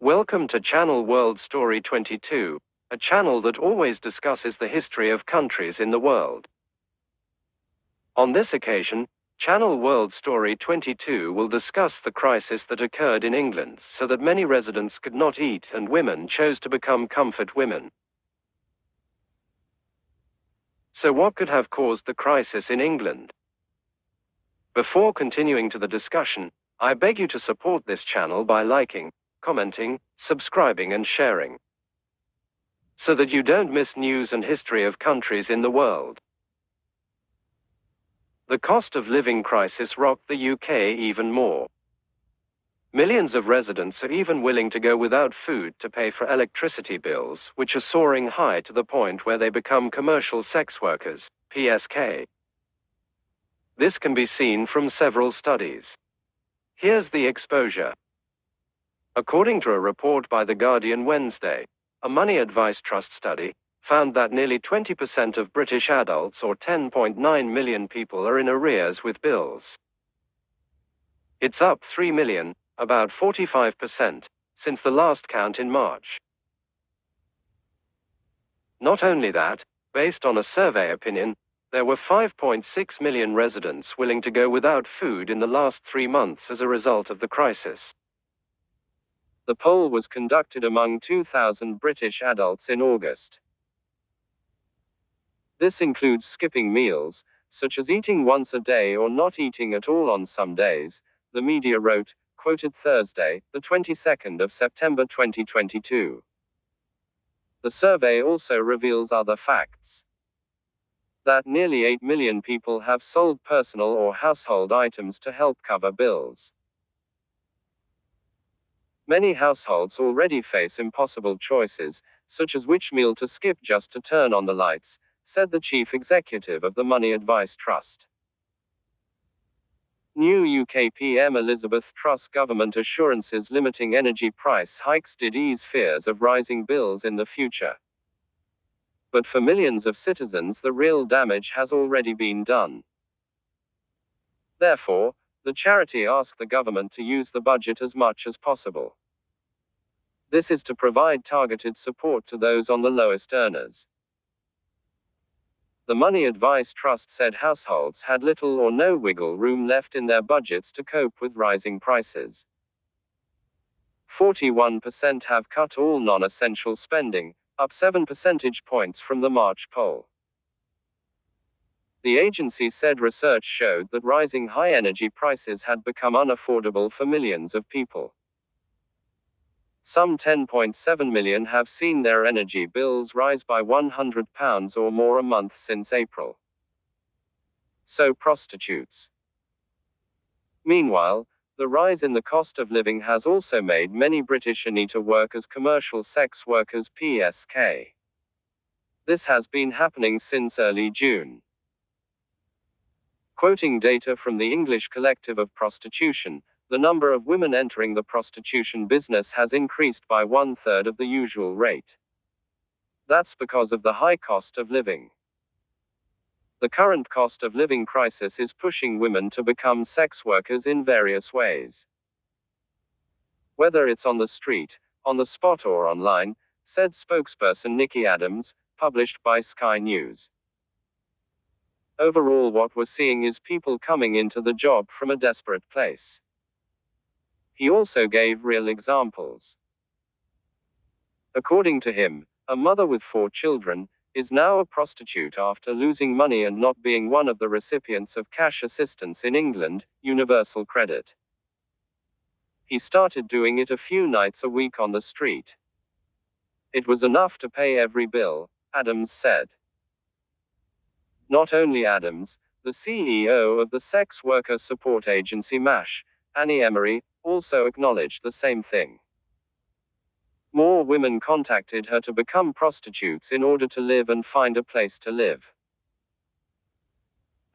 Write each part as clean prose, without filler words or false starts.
Welcome to Channel World Story 22, a channel that always discusses the history of countries in the world. On this occasion, Channel World Story 22 will discuss the crisis that occurred in England so that many residents could not eat and women chose to become comfort women. So what could have caused the crisis in England? Before continuing to the discussion, I beg you to support this channel by liking, commenting, subscribing and sharing, so that you don't miss news and history of countries in the world. The cost of living crisis rocked the UK even more. Millions of residents are even willing to go without food to pay for electricity bills, which are soaring high to the point where they become commercial sex workers, PSK. This can be seen from several studies. Here's the exposure. According to a report by The Guardian Wednesday, a money advice trust study found that nearly 20% of British adults, or 10.9 million people, are in arrears with bills. It's up 3 million, about 45%, since the last count in March. Not only that, based on a survey opinion, there were 5.6 million residents willing to go without food in the last 3 months as a result of the crisis. The poll was conducted among 2,000 British adults in August. This includes skipping meals, such as eating once a day or not eating at all on some days, the media wrote, quoted Thursday, the 22nd of September 2022. The survey also reveals other facts. That nearly 8 million people have sold personal or household items to help cover bills. Many households already face impossible choices, such as which meal to skip just to turn on the lights, said the chief executive of the Money Advice Trust. New UK PM Elizabeth Truss government assurances limiting energy price hikes did ease fears of rising bills in the future. But for millions of citizens, the real damage has already been done. Therefore, the charity asked the government to use the budget as much as possible. This is to provide targeted support to those on the lowest earners. The Money Advice Trust said households had little or no wiggle room left in their budgets to cope with rising prices. 41% have cut all non-essential spending, up 7 percentage points from the March poll. The agency said research showed that rising high energy prices had become unaffordable for millions of people. Some 10.7 million have seen their energy bills rise by £100 or more a month since April. So prostitutes. Meanwhile, the rise in the cost of living has also made many British Anita work as commercial sex workers, PSK. This has been happening since early June. Quoting data from the English Collective of Prostitution, the number of women entering the prostitution business has increased by 1/3 of the usual rate. That's because of the high cost of living. The current cost of living crisis is pushing women to become sex workers in various ways. Whether it's on the street, on the spot or online, said spokesperson Nikki Adams, published by Sky News. Overall, what we're seeing is people coming into the job from a desperate place. He also gave real examples. According to him, a mother with 4 children is now a prostitute after losing money and not being one of the recipients of cash assistance in England, Universal Credit. He started doing it a few nights a week on the street. It was enough to pay every bill, Adams said. Not only Adams, the CEO of the sex worker support agency MASH, Annie Emery, also acknowledged the same thing. More women contacted her to become prostitutes in order to live and find a place to live.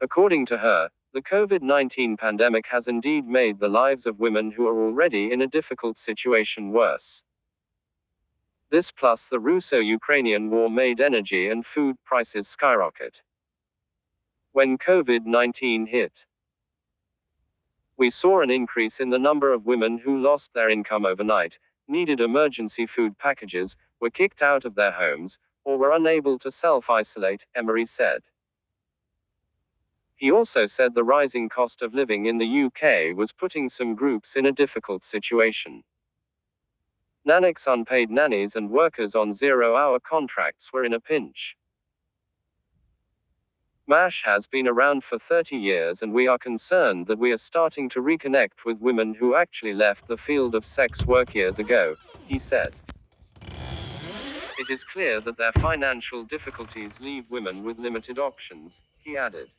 According to her, the COVID-19 pandemic has indeed made the lives of women who are already in a difficult situation worse. This plus the Russo-Ukrainian war made energy and food prices skyrocket. When COVID-19 hit, we saw an increase in the number of women who lost their income overnight, needed emergency food packages, were kicked out of their homes, or were unable to self-isolate, Emery said. He also said the rising cost of living in the UK was putting some groups in a difficult situation. Nannies, unpaid nannies and workers on zero-hour contracts were in a pinch. MASH has been around for 30 years and we are concerned that we are starting to reconnect with women who actually left the field of sex work years ago, he said. It is clear that their financial difficulties leave women with limited options, he added.